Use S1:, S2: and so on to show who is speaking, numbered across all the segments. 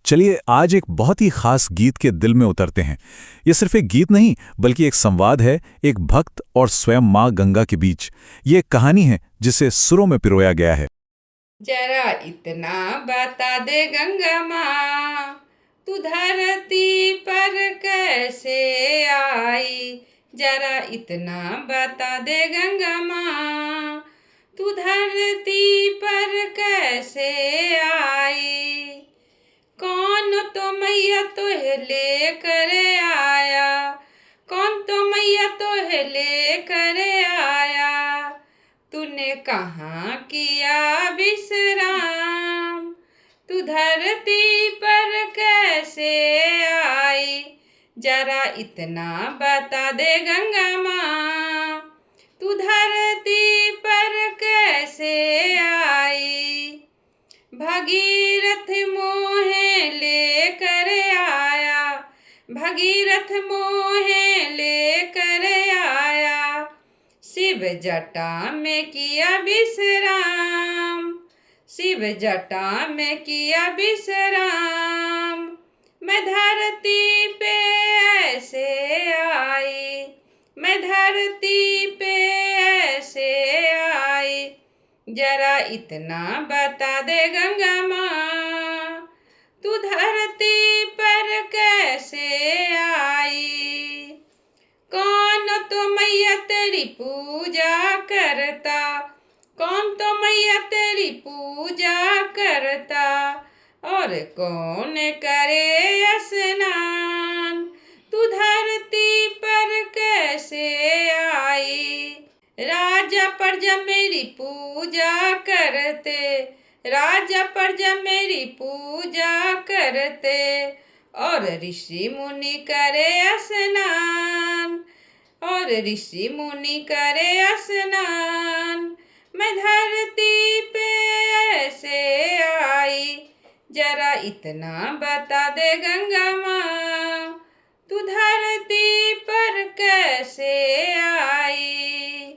S1: चलिए आज एक बहुत ही खास गीत के दिल में उतरते हैं। ये सिर्फ एक गीत नहीं बल्कि एक संवाद है, एक भक्त और स्वयं माँ गंगा के बीच। ये एक कहानी है जिसे सुरों में पिरोया गया है।
S2: जरा इतना बता दे गंगा माँ, तू धरती पर कैसे आई। जरा इतना बता दे गंगा माँ, तू धरती पर कैसे आई। कौन तो मैया तोहे लेकर आया, कौन तो मैया तोहे लेकर आया। तूने कहाँ किया विश्राम, तू धरती पर कैसे आई। जरा इतना बता दे गंगा माँ, तू धरती पर कैसे आई। भगीरथ मोहे लेकर आया, भगीरथ मोहे लेकर आया। शिव जटा में किया विश्राम, शिव जटा में किया विश्राम। मैं धरती पे ऐसे आई, मैं धरती पे ऐसे आई। जरा इतना बता दे गंगा माँ, तू धरती पर कैसे आई। कौन तो मैया तेरी पूजा करता, कौन तो मैया तेरी पूजा करता। और कौन करे स्नान, तू धरती पर कैसे आई। राजा प्रजा मेरी पूजा करते, राजा प्रजा मेरी पूजा करते। और ऋषि मुनि करे स्नान, और ऋषि मुनि करे स्नान। मैं धरती पे ऐसे आई। जरा इतना बता दे गंगा माँ, तू धरती पर कैसे आई।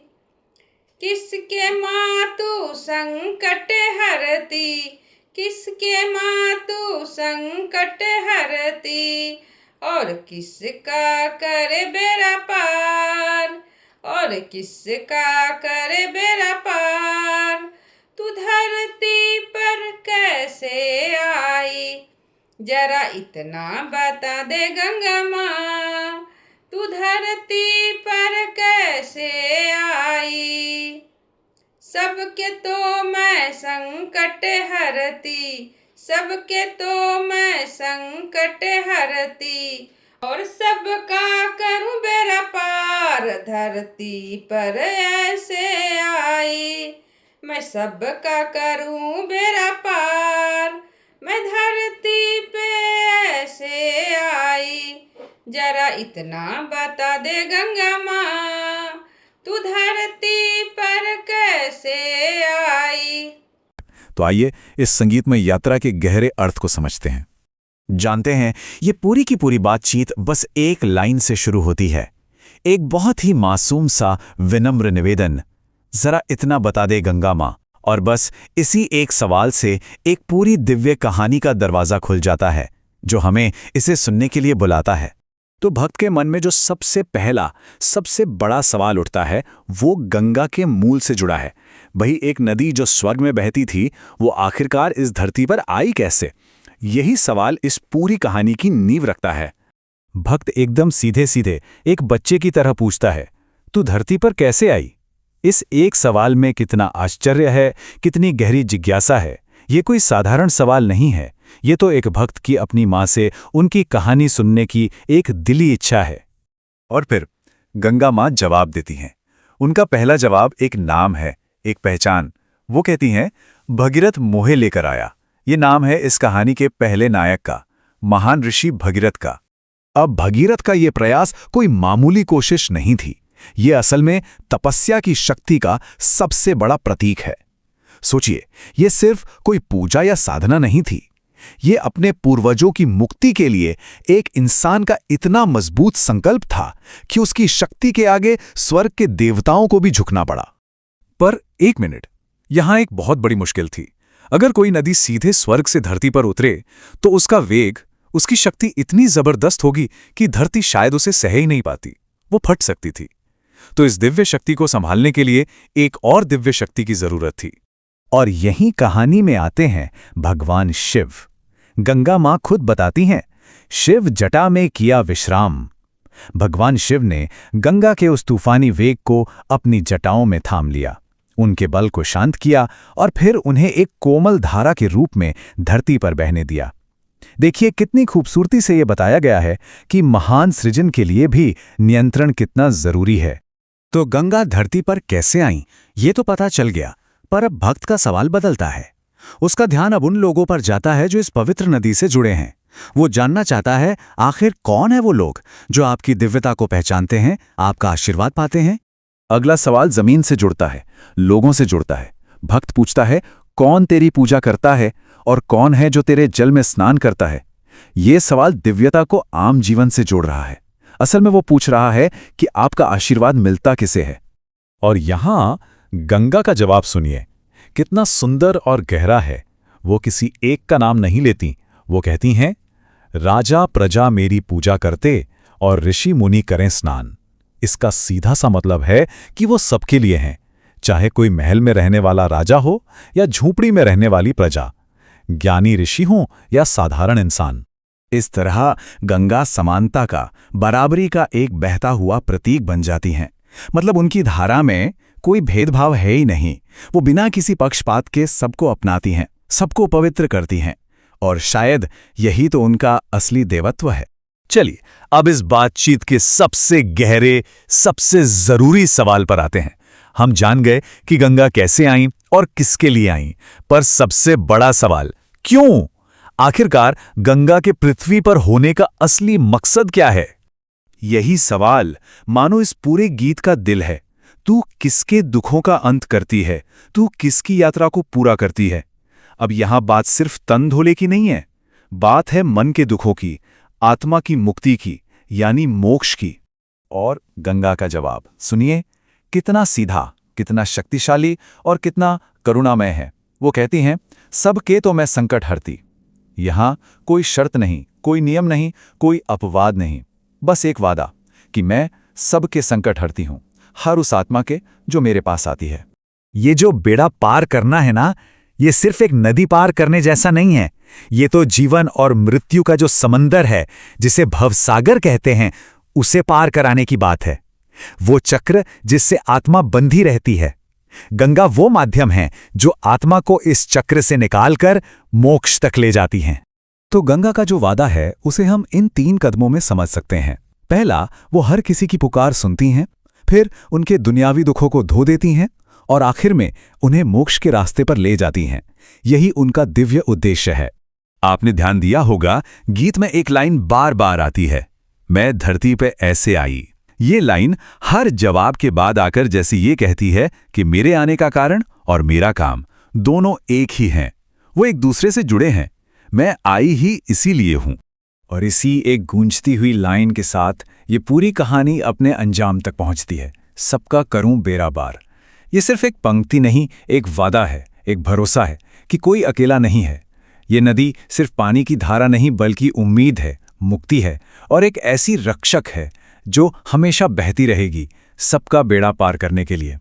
S2: किसके माँ तू संकट हरती, किसके माँ तू संकट हरती। और किसका करे बेड़ा पार, और किसका करे बेड़ा पार। तू धरती पर कैसे आई। जरा इतना बता दे गंगा माँ, तू धरती पर कैसे आई। सबके तो मैं संकट हरती, सबके तो मैं संकट हरती। और सबका करूं बेड़ा पार, धरती पर ऐसे आई। मैं सबका करूं बेड़ा पार, मैं धरती पे ऐसे आई। जरा इतना बता दे गंगा माँ, तू धरती पर कैसे आई।
S1: तो आइए इस संगीतमय यात्रा के गहरे अर्थ को समझते हैं।
S3: जानते हैं, ये पूरी की पूरी बातचीत बस एक लाइन से शुरू होती है, एक बहुत ही मासूम सा विनम्र निवेदन, जरा इतना बता दे गंगा माँ। और बस इसी एक सवाल से एक पूरी दिव्य कहानी का दरवाज़ा खुल जाता है, जो हमें इसे सुनने के लिए बुलाता है।
S1: तो भक्त के मन में जो सबसे पहला, सबसे बड़ा सवाल उठता है वो गंगा के मूल से जुड़ा है। वही एक नदी जो स्वर्ग में बहती थी, वो आखिरकार इस धरती पर आई कैसे? यही सवाल इस पूरी कहानी की नींव रखता है। भक्त एकदम सीधे सीधे एक बच्चे की तरह पूछता है, तू धरती पर कैसे आई? इस एक सवाल में कितना आश्चर्य है, कितनी गहरी जिज्ञासा है। ये कोई साधारण सवाल नहीं है, ये तो एक भक्त की अपनी माँ से उनकी कहानी सुनने की एक दिली इच्छा है। और फिर गंगा माँ जवाब देती हैं। उनका पहला जवाब एक नाम है, एक पहचान। वो कहती हैं, भगीरथ मोहे लेकर आया। ये नाम है इस कहानी के पहले नायक का, महान ऋषि भगीरथ का। अब भगीरथ का ये प्रयास कोई मामूली कोशिश नहीं थी, ये असल में तपस्या की शक्ति का सबसे बड़ा प्रतीक है। सोचिए, ये सिर्फ कोई पूजा या साधना नहीं थी, ये अपने पूर्वजों की मुक्ति के लिए एक इंसान का इतना मजबूत संकल्प था कि उसकी शक्ति के आगे स्वर्ग के देवताओं को भी झुकना पड़ा। पर एक मिनट, यहां एक बहुत बड़ी मुश्किल थी। अगर कोई नदी सीधे स्वर्ग से धरती पर उतरे तो उसका वेग, उसकी शक्ति इतनी जबरदस्त होगी कि धरती शायद उसे सह ही नहीं पाती, वो फट सकती थी। तो इस दिव्य शक्ति को संभालने के लिए एक और दिव्य शक्ति की जरूरत थी।
S3: और यही कहानी में आते हैं भगवान शिव। गंगा मां खुद बताती हैं, शिव जटा में किया विश्राम। भगवान शिव ने गंगा के उस तूफानी वेग को अपनी जटाओं में थाम लिया, उनके बल को शांत किया और फिर उन्हें एक कोमल धारा के रूप में धरती पर बहने दिया। देखिए कितनी खूबसूरती से यह बताया गया है कि महान सृजन के लिए भी नियंत्रण कितना जरूरी है।
S1: तो गंगा धरती पर कैसे आई ये तो पता चल गया, पर अब भक्त का सवाल बदलता है। उसका ध्यान अब उन लोगों पर जाता है जो इस पवित्र नदी से जुड़े हैं। वो जानना चाहता है आखिर कौन है वो लोग जो आपकी दिव्यता को पहचानते हैं, आपका आशीर्वाद पाते हैं। अगला सवाल जमीन से जुड़ता है, लोगों से जुड़ता है। भक्त पूछता है, कौन तेरी पूजा करता है और कौन है जो तेरे जल में स्नान करता है। ये सवाल दिव्यता को आम जीवन से जोड़ रहा है। असल में वो पूछ रहा है कि आपका आशीर्वाद मिलता किसे है। और यहां गंगा का जवाब सुनिए, कितना सुंदर और गहरा है। वो किसी एक का नाम नहीं लेती, वो कहती हैं, राजा प्रजा मेरी पूजा करते और ऋषि मुनि करें स्नान। इसका सीधा सा मतलब है कि वो सबके लिए हैं, चाहे कोई महल में रहने वाला राजा हो या झूंपड़ी में रहने वाली प्रजा, ज्ञानी ऋषि हों या साधारण इंसान। इस तरह गंगा समानता का, बराबरी का एक बहता हुआ प्रतीक बन जाती हैं। मतलब उनकी धारा में कोई भेदभाव है ही नहीं। वो बिना किसी पक्षपात के सबको अपनाती हैं, सबको पवित्र करती हैं। और शायद यही तो उनका असली देवत्व है। चलिए अब इस बातचीत के सबसे गहरे, सबसे जरूरी सवाल पर आते हैं। हम जान गए कि गंगा कैसे आईं और किसके लिए आईं, पर सबसे बड़ा सवाल, क्यों? आखिरकार गंगा के पृथ्वी पर होने का असली मकसद क्या है? यही सवाल मानो इस पूरे गीत का दिल है। तू किसके दुखों का अंत करती है, तू किसकी यात्रा को पूरा करती है। अब यहां बात सिर्फ तन धोले की नहीं है, बात है मन के दुखों की, आत्मा की मुक्ति की, यानी मोक्ष की। और गंगा का जवाब सुनिए, कितना सीधा, कितना शक्तिशाली और कितना करुणामय है। वो कहती हैं, सबके तो मैं संकट हरती। यहां कोई शर्त नहीं, कोई नियम नहीं, कोई अपवाद नहीं, बस एक वादा कि मैं सबके संकट हरती हूं, हर उस आत्मा के जो मेरे पास आती है।
S3: ये जो बेड़ा पार करना है ना, ये सिर्फ एक नदी पार करने जैसा नहीं है। ये तो जीवन और मृत्यु का जो समंदर है, जिसे भवसागर कहते हैं, उसे पार कराने की बात है। वो चक्र जिससे आत्मा बंधी रहती है। गंगा वो माध्यम है जो आत्मा को इस चक्र से निकालकर मोक्ष तक ले जाती हैं। तो गंगा का जो वादा है उसे हम इन 3 कदमों में समझ सकते हैं। पहला, वो हर किसी की पुकार सुनती हैं, फिर उनके दुनियावी दुखों को धो देती हैं और आखिर में उन्हें मोक्ष के रास्ते पर ले जाती हैं। यही उनका दिव्य उद्देश्य है। आपने ध्यान दिया होगा, गीत में एक लाइन बार बार आती है, मैं धरती पे ऐसे आई। ये लाइन हर जवाब के बाद आकर जैसे ये कहती है कि मेरे आने का कारण और मेरा काम दोनों एक ही हैं, वो एक दूसरे से जुड़े हैं। मैं आई ही इसीलिए हूं। और इसी एक गूंजती हुई लाइन के साथ ये पूरी कहानी अपने अंजाम तक पहुंचती है। सबका करूं बेड़ा पार। ये सिर्फ एक पंक्ति नहीं, एक वादा है, एक भरोसा है कि कोई अकेला नहीं है। ये नदी सिर्फ पानी की धारा नहीं, बल्कि उम्मीद है, मुक्ति है और एक ऐसी रक्षक है जो हमेशा बहती रहेगी, सबका बेड़ा पार करने के लिए।